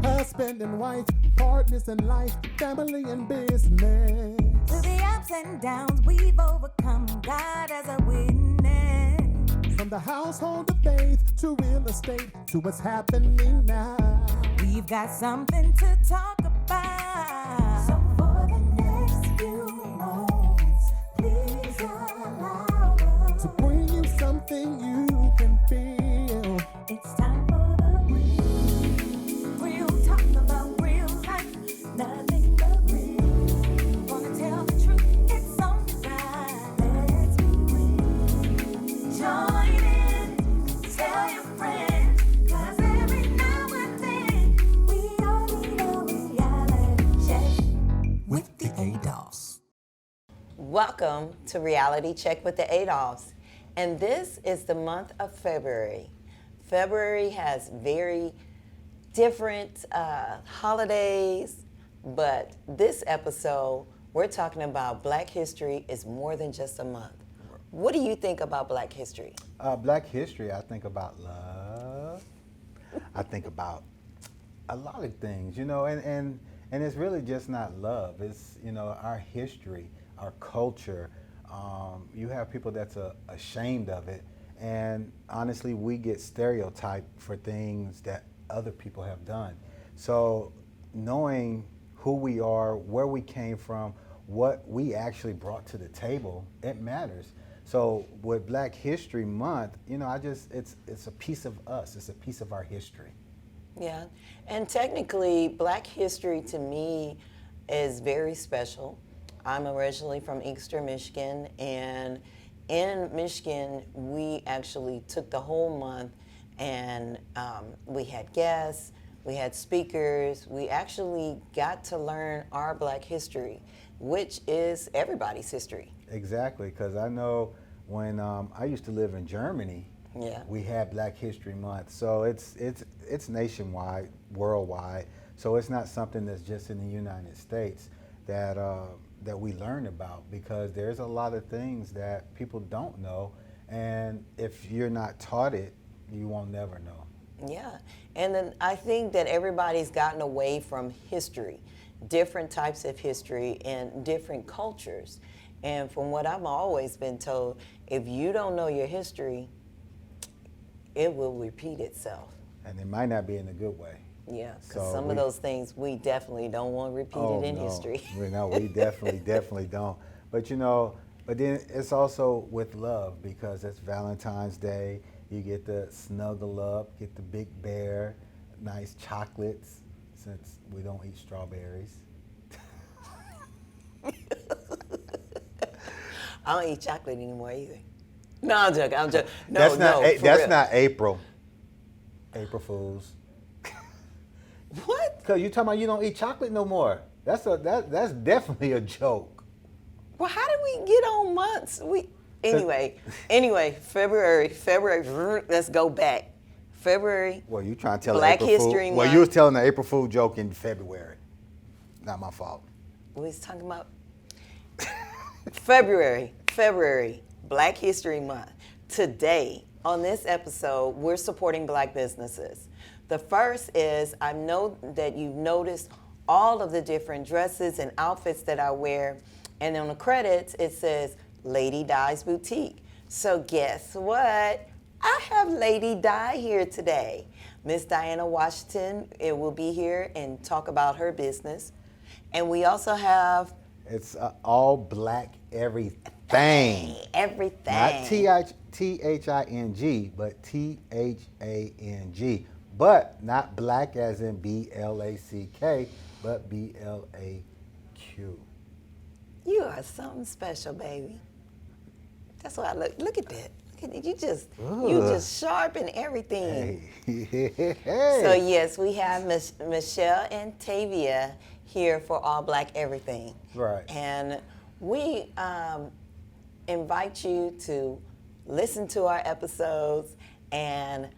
husband and wife, partners in life, family and business. Through the ups and downs we've overcome, God as a witness. From the household of faith to real estate to what's happening now. We've got something to talk about. So for the next few moments, please allow us to bring you something you can feel. It's time for the real talk about real life, nothing but real. Wanna tell the truth, it's on the side. Let's be real. Join in, tell your friends, 'cause every now and then we all need a reality check with the Adolphs. Welcome to Reality Check with the Adolphs. And this is the month of February. February has very different holidays, but this episode, we're talking about Black history is more than just a month. What do you think about Black history? Black history, I think about love. I think about a lot of things, and it's really just not love. It's, our history, our culture. You have people that's ashamed of it. And honestly, we get stereotyped for things that other people have done. So knowing who we are, where we came from, what we actually brought to the table, it matters. So with Black History Month, it's a piece of us. It's a piece of our history. Yeah, and technically, Black history to me is very special. I'm originally from Inkster, Michigan, and in Michigan, we actually took the whole month and we had guests, we had speakers, we actually got to learn our Black history, which is everybody's history. Exactly, because I know when I used to live in Germany, we had Black History Month. So it's nationwide, worldwide. So it's not something that's just in the United States that we learn about, because there's a lot of things that people don't know, and if you're not taught it, you won't never know. Yeah, and then I think that everybody's gotten away from history, different types of history and different cultures. And from what I've always been told, if you don't know your history, it will repeat itself. And it might not be in a good way. Yeah, because some of those things we definitely don't want repeated in history. No, we definitely don't. But but then it's also with love, because it's Valentine's Day. You get to snuggle up, get the big bear, nice chocolates, since we don't eat strawberries. I don't eat chocolate anymore either. No, I'm joking. No, that's not April. April Fools. What? Because you talking about you don't eat chocolate no more. That's definitely a joke. Well, how did we get on months? Anyway, February. Let's go back. February. Well, you trying to tell Black April History Fool. Month. Well, you was telling the April Fool joke in February. Not my fault. We was talking about February, Black History Month. Today, on this episode, we're supporting Black businesses. The first is, I know that you've noticed all of the different dresses and outfits that I wear, and on the credits, it says Lady Di's Boutique. So guess what? I have Lady Di here today. Miss Diana Washington, it will be here and talk about her business. And we also have... It's all Black everything. Everything. Not T-H-I-N-G, but T-H-A-N-G. But not black as in B-L-A-C-K, but B-L-A-Q. You are something special, baby. That's why I look at that. Look at it. You just sharpen everything. Hey. So yes, we have Michelle and Tavia here for All Black Everything. Right. And we invite you to listen to our episodes and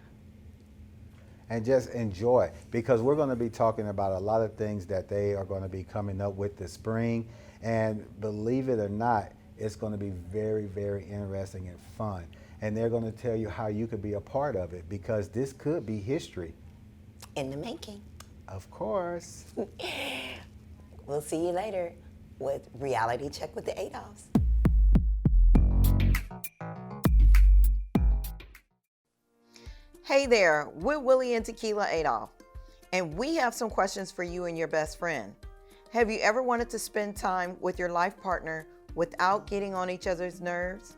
just enjoy, because we're going to be talking about a lot of things that they are going to be coming up with this spring. And believe it or not, it's going to be very, very interesting and fun. And they're going to tell you how you could be a part of it, because this could be history. in the making. Of course. We'll see you later with Reality Check with the Adolphs. Hey there, we're Willie and Tequila Adolph, and we have some questions for you and your best friend. Have you ever wanted to spend time with your life partner without getting on each other's nerves?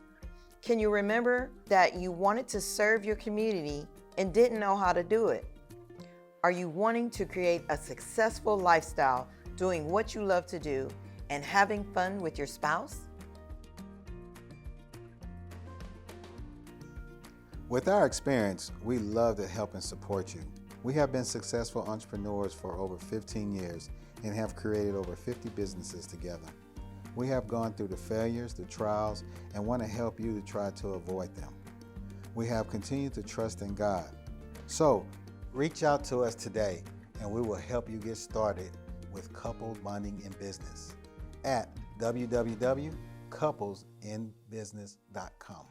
Can you remember that you wanted to serve your community and didn't know how to do it? Are you wanting to create a successful lifestyle doing what you love to do and having fun with your spouse? With our experience, we love to help and support you. We have been successful entrepreneurs for over 15 years and have created over 50 businesses together. We have gone through the failures, the trials, and want to help you to try to avoid them. We have continued to trust in God. So, reach out to us today and we will help you get started with couple bonding in business at www.couplesinbusiness.com.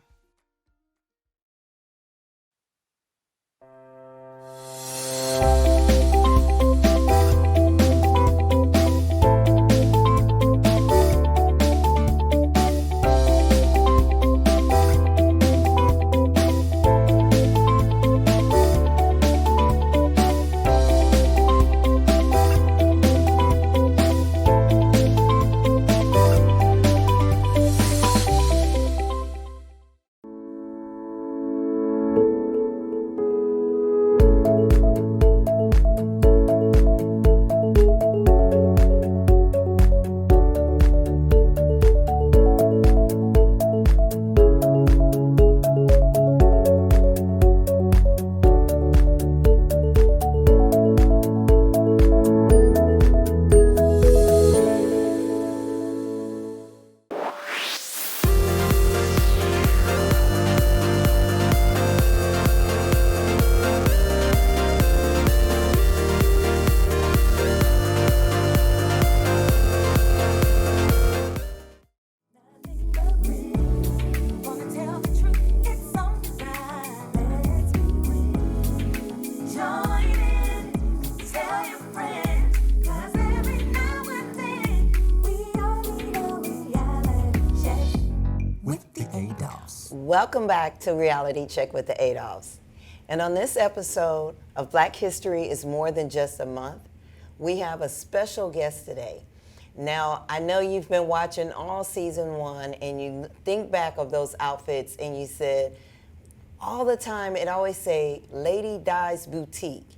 Welcome back to Reality Check with the Adolphs. And on this episode of Black History is More Than Just a Month, we have a special guest today. Now, I know you've been watching all season 1 and you think back of those outfits and you said, all the time it always say, Lady Di's Boutique.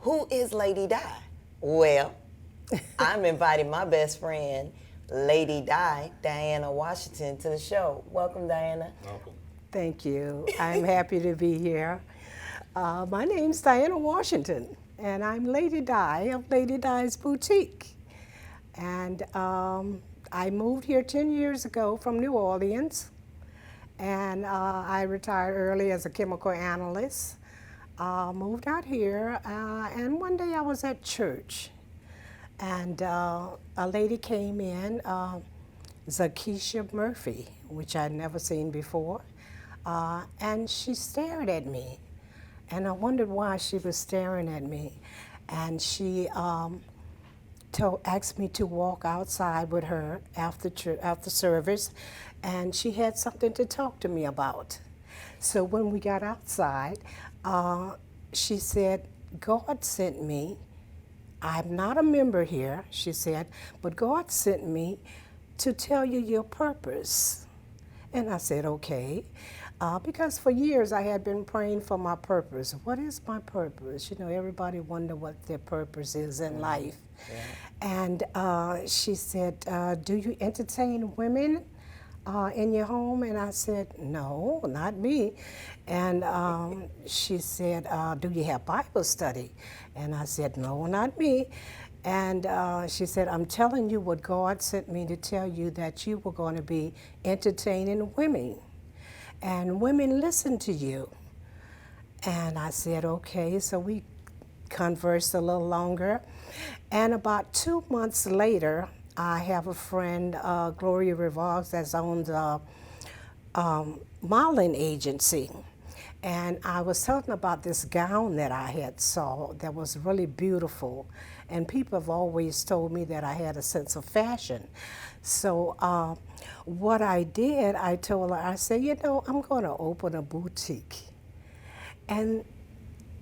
Who is Lady Di? Well, I'm inviting my best friend, Lady Di, Diana Washington, to the show. Welcome, Diana. Welcome. Thank you. I'm happy to be here. My name's Diana Washington, and I'm Lady Di of Lady Di's Boutique. And I moved here 10 years ago from New Orleans, and I retired early as a chemical analyst. Moved out here, and one day I was at church, and a lady came in, Zakisha Murphy, which I'd never seen before. And she stared at me, and I wondered why she was staring at me. And she asked me to walk outside with her after service, and she had something to talk to me about. So when we got outside, she said, God sent me. I'm not a member here, she said, but God sent me to tell you your purpose. And I said, okay. Because for years I had been praying for my purpose. What is my purpose? You know, everybody wonder what their purpose is in life. Yeah. And she said, do you entertain women in your home? And I said, no, not me. And she said, do you have Bible study? And I said, no, not me. And she said, I'm telling you what God sent me to tell you, that you were going to be entertaining women. And women listen to you. And I said, okay. So we conversed a little longer. And about 2 months later, I have a friend, Gloria Revox, that owns a modeling agency. And I was telling about this gown that I had saw that was really beautiful. And people have always told me that I had a sense of fashion. So what I did, I told her, I said, you know, I'm going to open a boutique. And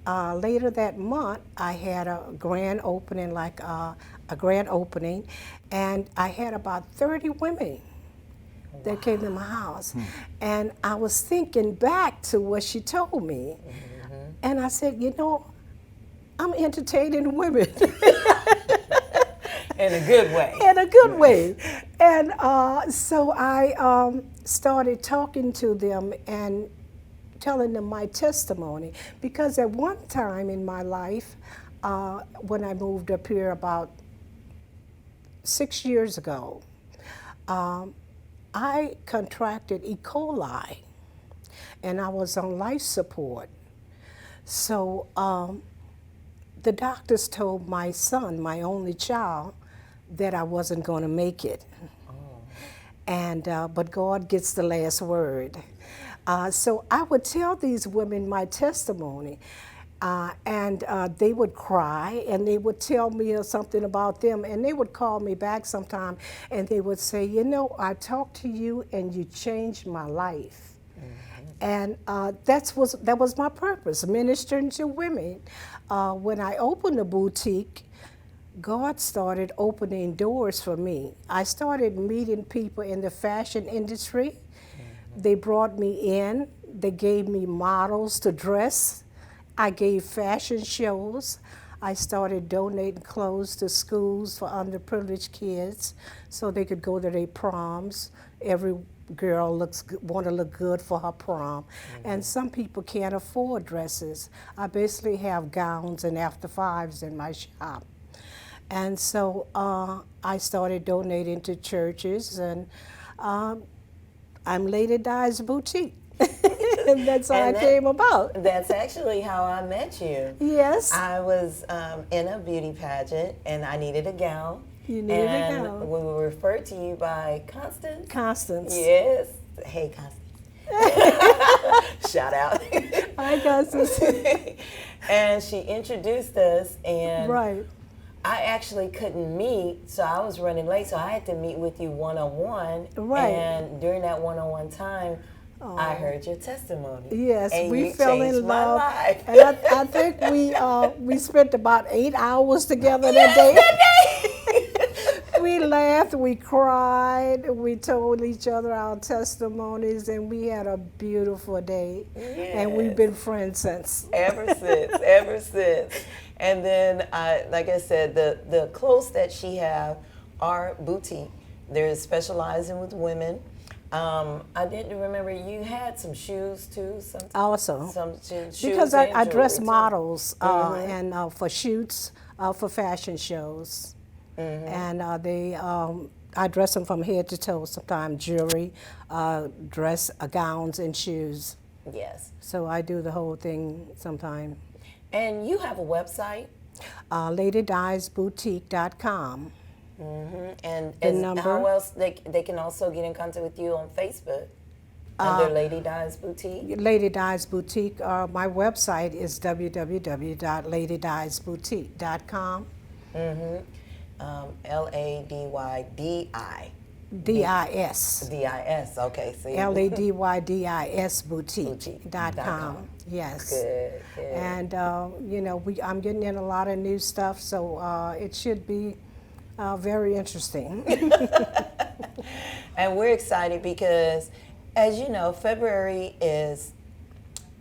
later that month, I had a grand opening, and I had about 30 women that came to my house. And I was thinking back to what she told me. And I said, you know, I'm entertaining women. In a good way. In a good way. And so I started talking to them and telling them my testimony. Because at one time in my life, when I moved up here about 6 years ago, I contracted E. coli, and I was on life support. So the doctors told my son, my only child, that I wasn't going to make it. And but God gets the last word. So I would tell these women my testimony, and they would cry, and they would tell me something about them, and they would call me back sometime, and they would say, you know, I talked to you, and you changed my life. And that was my purpose, ministering to women. When I opened the boutique, God started opening doors for me. I started meeting people in the fashion industry. They brought me in. They gave me models to dress. I gave fashion shows. I started donating clothes to schools for underprivileged kids so they could go to their proms. Every girl want to look good for her prom. And some people can't afford dresses. I basically have gowns and after fives in my shop. And so I started donating to churches, and I'm Lady Di's Boutique. And that's how I came about. That's actually how I met you. Yes. I was in a beauty pageant, and I needed a gown. You needed and a gown. we were referred to you by Constance. Constance. Yes. Hey, Constance. Shout out. Hi, Constance. And she introduced us, and Right. I actually couldn't meet, so I was running late, so I had to meet with you one-on-one. Right. And during that one-on-one time, I heard your testimony. Yes, and we you fell changed in my love, life. and I think we spent about 8 hours together that day. We laughed, we cried, we told each other our testimonies, and we had a beautiful day. And we've been friends since. Ever since. And then, like I said, the clothes that she have are boutique. They're specializing with women. I didn't remember you had some shoes too. Also, some shoes because and I dress jewelry, too. models and for shoots, for fashion shows, and I dress them from head to toe. Sometimes jewelry, dress gowns and shoes. Yes. So I do the whole thing sometime. And you have a website? LadyDiesBoutique.com. And number? how else they can also get in contact with you on Facebook under Lady Di's Boutique? Lady Di's Boutique. My website is www.ladydiesboutique.com. LADYDI. DIS. DIS. Okay. See. LADYDIS Boutique.com. Yes. Good. And I'm getting in a lot of new stuff, so it should be very interesting. And we're excited because, as you know, February is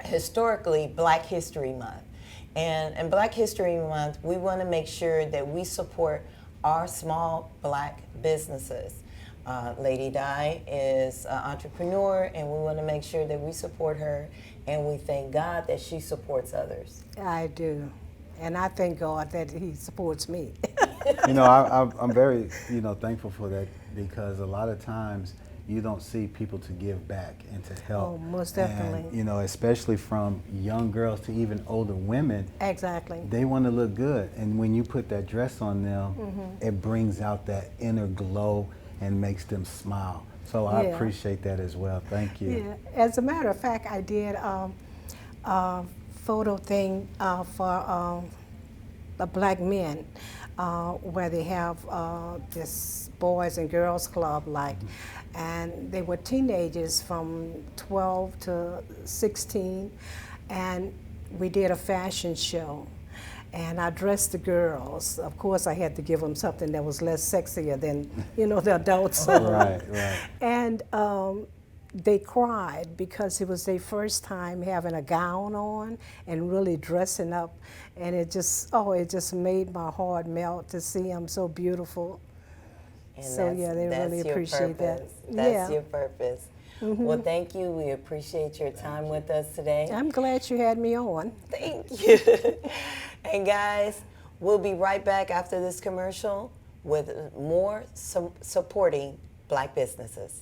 historically Black History Month. And in Black History Month, we want to make sure that we support our small Black businesses. Lady Di is an entrepreneur, and we want to make sure that we support her, and we thank God that she supports others. I do. And I thank God that He supports me. I'm very, thankful for that, because a lot of times you don't see people to give back and to help. Oh, most definitely. And, especially from young girls to even older women. Exactly. They want to look good. And when you put that dress on them, it brings out that inner glow and makes them smile. So I appreciate that as well. Thank you. Yeah. As a matter of fact, I did photo thing for the black men, where they have this boys and girls club and they were teenagers from 12 to 16, and we did a fashion show. And I dressed the girls. Of course, I had to give them something that was less sexier than, the adults. Right. And they cried because it was their first time having a gown on and really dressing up. And it just made my heart melt to see them so beautiful. And So yeah, they really appreciate that. That's your purpose. Well, thank you. We appreciate your time with us today. I'm glad you had me on. Thank you. And guys, we'll be right back after this commercial with more supporting Black businesses.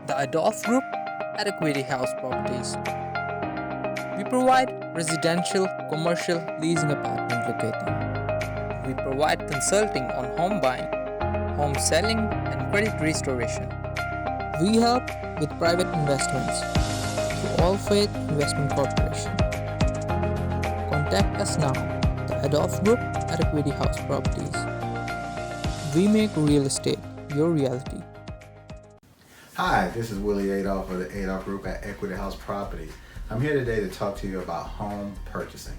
The Adolphs Group at Equity House Properties. We provide residential, commercial leasing apartment locating. We provide consulting on home buying, home selling, and credit restoration. We help with private investments through All Faith Investment Corporation. Contact us now, the Adolphs Group at Equity House Properties. We make real estate your reality. Hi, this is Willie Adolph of the Adolph Group at Equity House Properties. I'm here today to talk to you about home purchasing.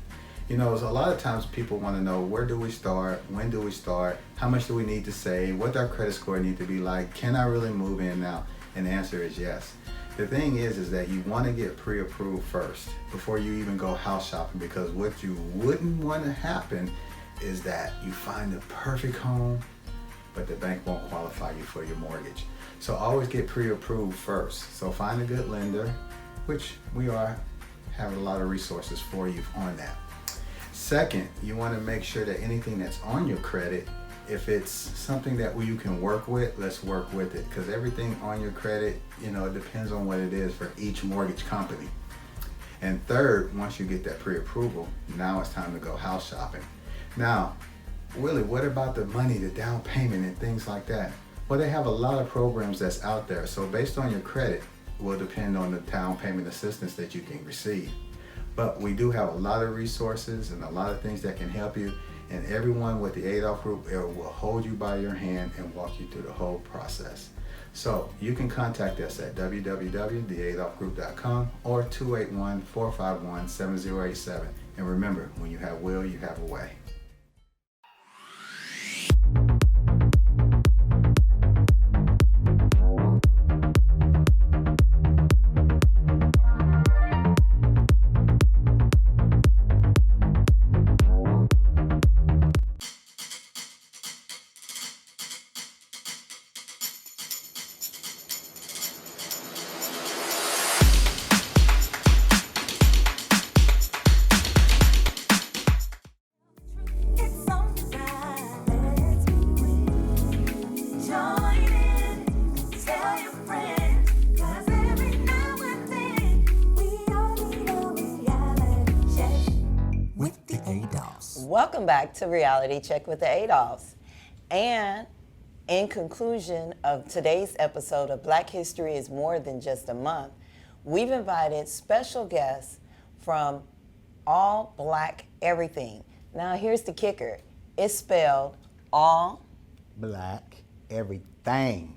So a lot of times people want to know, where do we start, when do we start, how much do we need to save, what does our credit score need to be like, can I really move in now? And the answer is yes. The thing is that you want to get pre-approved first before you even go house shopping, because what you wouldn't want to happen is that you find the perfect home, but the bank won't qualify you for your mortgage. So always get pre-approved first. So find a good lender, which we have a lot of resources for you on that. Second, you want to make sure that anything that's on your credit, if it's something that you can work with, let's work with it, because everything on your credit, it depends on what it is for each mortgage company. And third, once you get that pre-approval, now it's time to go house shopping. Now, Willie, what about the money, the down payment and things like that? Well, they have a lot of programs that's out there. So based on your credit will depend on the down payment assistance that you can receive. But we do have a lot of resources and a lot of things that can help you. And everyone with the Adolph Group will hold you by your hand and walk you through the whole process. So you can contact us at www.theadolphgroup.com or 281-451-7087. And remember, when you have will, you have a way. It's alright. Let's be real. Join in. Tell your friends. 'Cause every now and then we all need a reality check with the Adolphs. Welcome back to Reality Check with the Adolphs. And in conclusion of today's episode of Black History is More Than Just a Month, we've invited special guests from All Blaq Everything. Now here's the kicker. It's spelled all. Black everything.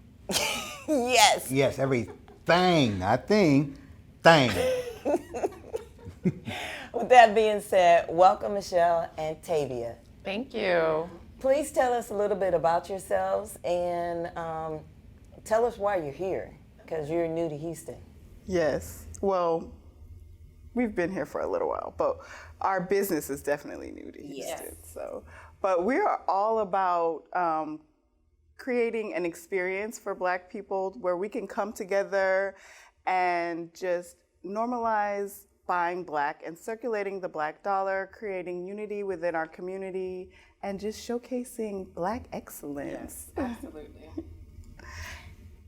Yes. Yes, everything, not thing, thing. With that being said, welcome Michelle and Tavia. Thank you. Please tell us a little bit about yourselves and tell us why you're here, because you're new to Houston. Yes. Well, we've been here for a little while, but our business is definitely new to Houston. So, but we are all about creating an experience for Black people where we can come together and just normalize buying Black and circulating the Black dollar, creating unity within our community, and just showcasing Black excellence. Yes, absolutely.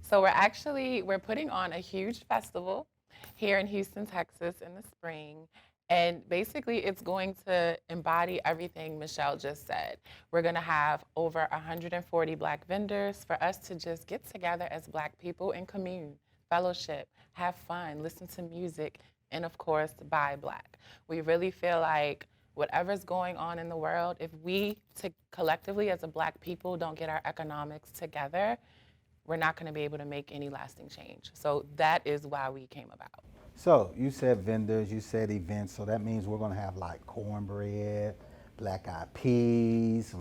So we're putting on a huge festival here in Houston, Texas in the spring. And basically it's going to embody everything Michelle just said. We're gonna have over 140 Black vendors for us to just get together as Black people and commune, fellowship, have fun, listen to music, and of course, buy Black. We really feel like whatever's going on in the world, if we collectively as a Black people don't get our economics together, we're not gonna be able to make any lasting change. So that is why we came about. So you said vendors, you said events, so that means we're gonna have like cornbread, black-eyed peas.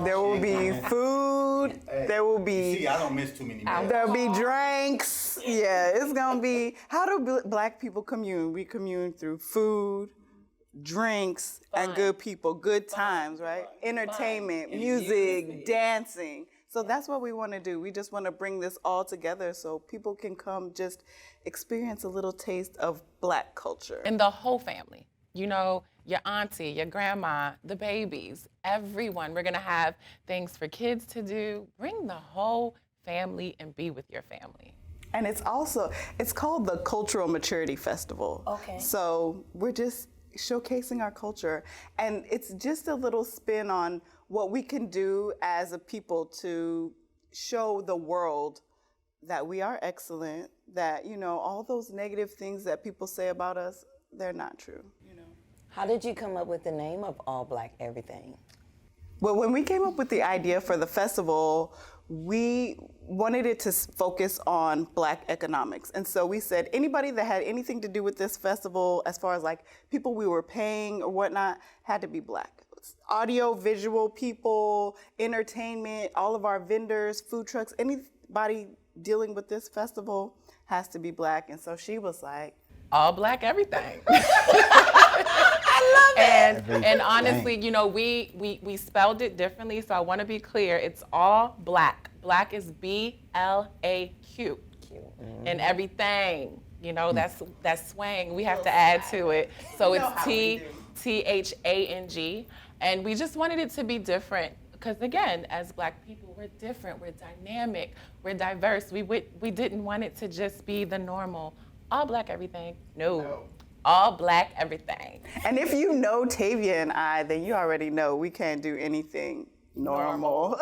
There will be food. There will be. See, I don't miss too many meals. There'll be drinks. Yeah, it's gonna be. How do Black people commune? We commune through food, drinks, and good people, good times, right? Entertainment, music, dancing. So that's what we want to do. We just want to bring this all together so people can come just experience a little taste of Black culture. And the whole family, you know, your auntie, your grandma, the babies, everyone. We're gonna have things for kids to do. Bring the whole family and be with your family. And it's called the Cultural Maturity Festival. Okay. So we're just showcasing our culture. And it's just a little spin on what we can do as a people to show the world that we are excellent, that, you know, all those negative things that people say about us, they're not true, you know. How did you come up with the name of All Black Everything? Well, when we came up with the idea for the festival, we wanted it to focus on Black economics. And so we said anybody that had anything to do with this festival, as far as like people we were paying or whatnot, had to be Black. Audio, visual people, entertainment, all of our vendors, food trucks, anybody dealing with this festival has to be Black. And so she was like, All Black everything. I love it. And honestly, you know, we spelled it differently, so I want to be clear. It's all Black. Black is B-L-A-Q. And everything, you know, that's swang. We have to add to it. So it's T-H-A-N-G. And we just wanted it to be different because, again, as Black people, we're different, we're dynamic, we're diverse. We didn't want it to just be the normal, all Black everything. No. All Black everything. and if you know Tavia and I, then you already know we can't do anything normal.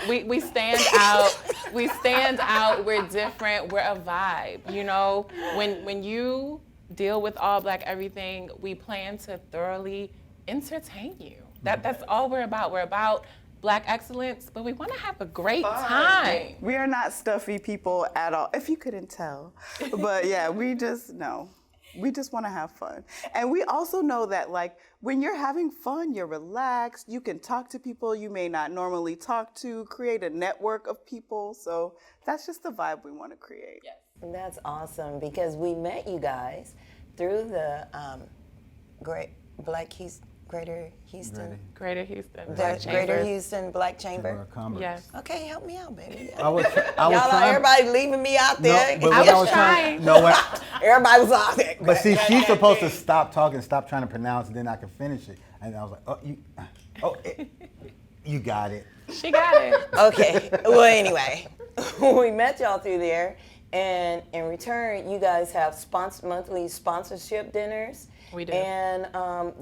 We stand out. We stand out. We're different. We're a vibe. You know, when you deal with All Black everything, we plan to thoroughly entertain you. That's all we're about. We're about Black excellence, but we want to have a great time. We are not stuffy people at all, if you couldn't tell. But yeah, we just want to have fun. And we also know that, like, when you're having fun, you're relaxed, you can talk to people you may not normally talk to, create a network of people. So that's just the vibe we want to create. Yes. That's awesome because we met you guys through the Greater Houston. Greater Houston. The Greater Houston Black Chamber. Yes. Okay, help me out, baby. I was Everybody leaving me out there. No, but I when was trying. No, what? Everybody was out there. But see, she's supposed to stop talking, stop trying to pronounce it, then I can finish it. And I was like, you got it. She got it. Okay. Well, anyway, we met y'all through there, and in return, you guys have monthly sponsorship dinners. We do. And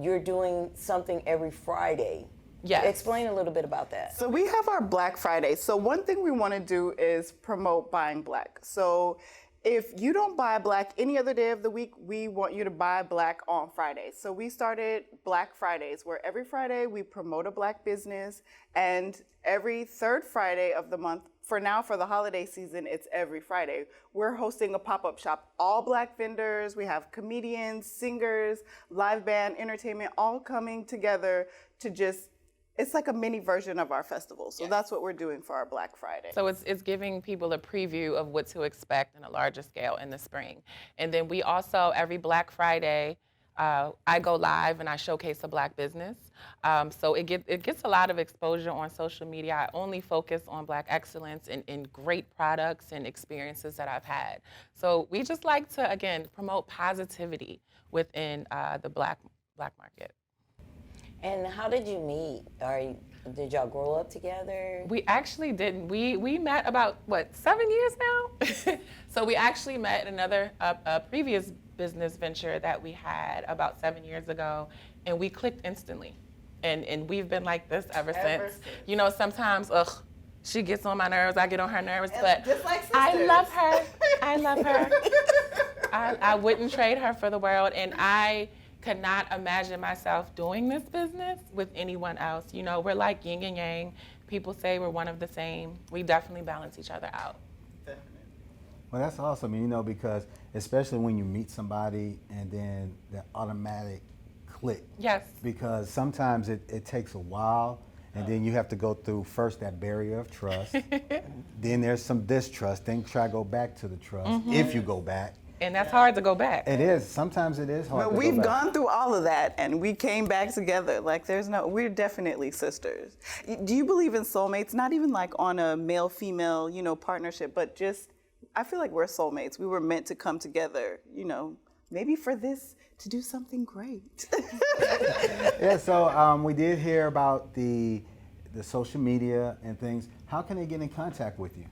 you're doing something every Friday. Yes. Explain a little bit about that. So we have our Black Friday. So one thing we want to do is promote buying Black. So if you don't buy Black any other day of the week, we want you to buy Black on Fridays. So we started Black Fridays, where every Friday we promote a Black business, and every third Friday of the month, for now, for the holiday season, it's every Friday. We're hosting a pop-up shop, all Black vendors. We have comedians, singers, live band, entertainment, all coming together to just, it's like a mini version of our festival. So that's what we're doing for our Black Friday. So it's giving people a preview of what to expect in a larger scale in the spring. And then we also, every Black Friday, I go live and I showcase a Black business. So it gets a lot of exposure on social media. I only focus on Black excellence and great products and experiences that I've had. So we just like to, again, promote positivity within the Black market. And how did you meet? Did y'all grow up together? We actually didn't. We met about, 7 years now? So we actually met in another a previous business venture that we had about 7 years ago, and we clicked instantly. And we've been like this ever since. You know, sometimes, she gets on my nerves, I get on her nerves, but just like I love her. I love her. I wouldn't trade her for the world, and I could not imagine myself doing this business with anyone else. You know, we're like yin and yang. People say we're one of the same. We definitely balance each other out. Well, that's awesome, you know, because especially when you meet somebody and then the automatic click. Yes. Because sometimes it takes a while, and then you have to go through first that barrier of trust. Then there's some distrust. Then try to go back to the trust if you go back. And that's hard to go back. It is. Sometimes it is hard. But we've gone through all of that, and we came back together. Like, we're definitely sisters. Do you believe in soulmates? Not even like on a male-female, partnership, but just, I feel like we're soulmates. We were meant to come together, maybe for this, to do something great. Yeah, so we did hear about the social media and things. How can they get in contact with you?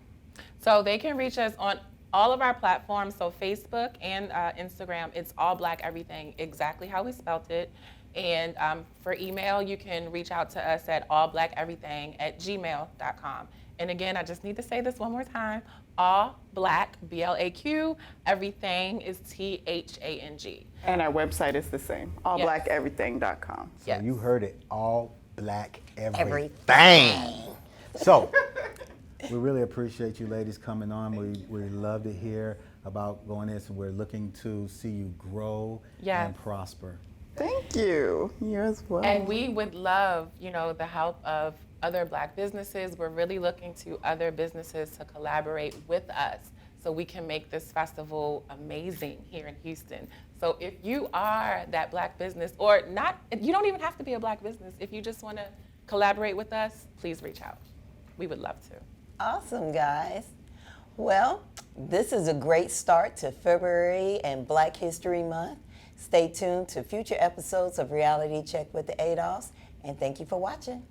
So they can reach us on all of our platforms, so Facebook and Instagram, it's all Blaq Everythang, exactly how we spelt it. And for email, you can reach out to us at allblaqeverythang@gmail.com. And again, I just need to say this one more time, all Blaq, BLAQ, everything is THANG. And our website is the same, allblaqeverythang.com. So Yes. you heard it, all Blaq everything. So we really appreciate you ladies coming on. We love to hear about going this, and we're looking to see you grow and prosper. Thank you. You as well. And we would love, the help of other Black businesses. We're really looking to other businesses to collaborate with us so we can make this festival amazing here in Houston. So if you are that Black business, or not, you don't even have to be a Black business. If you just want to collaborate with us, please reach out. We would love to. Awesome, guys. Well, this is a great start to February and Black History Month. Stay tuned to future episodes of Reality Check with the Adolphs, and thank you for watching.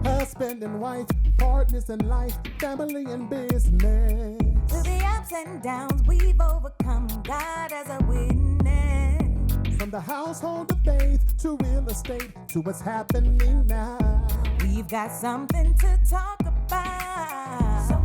Husband and wife, partners in life, family and business. Through the ups and downs, we've overcome. God as a witness. From the household of faith to real estate to what's happening now. We've got something to talk about. So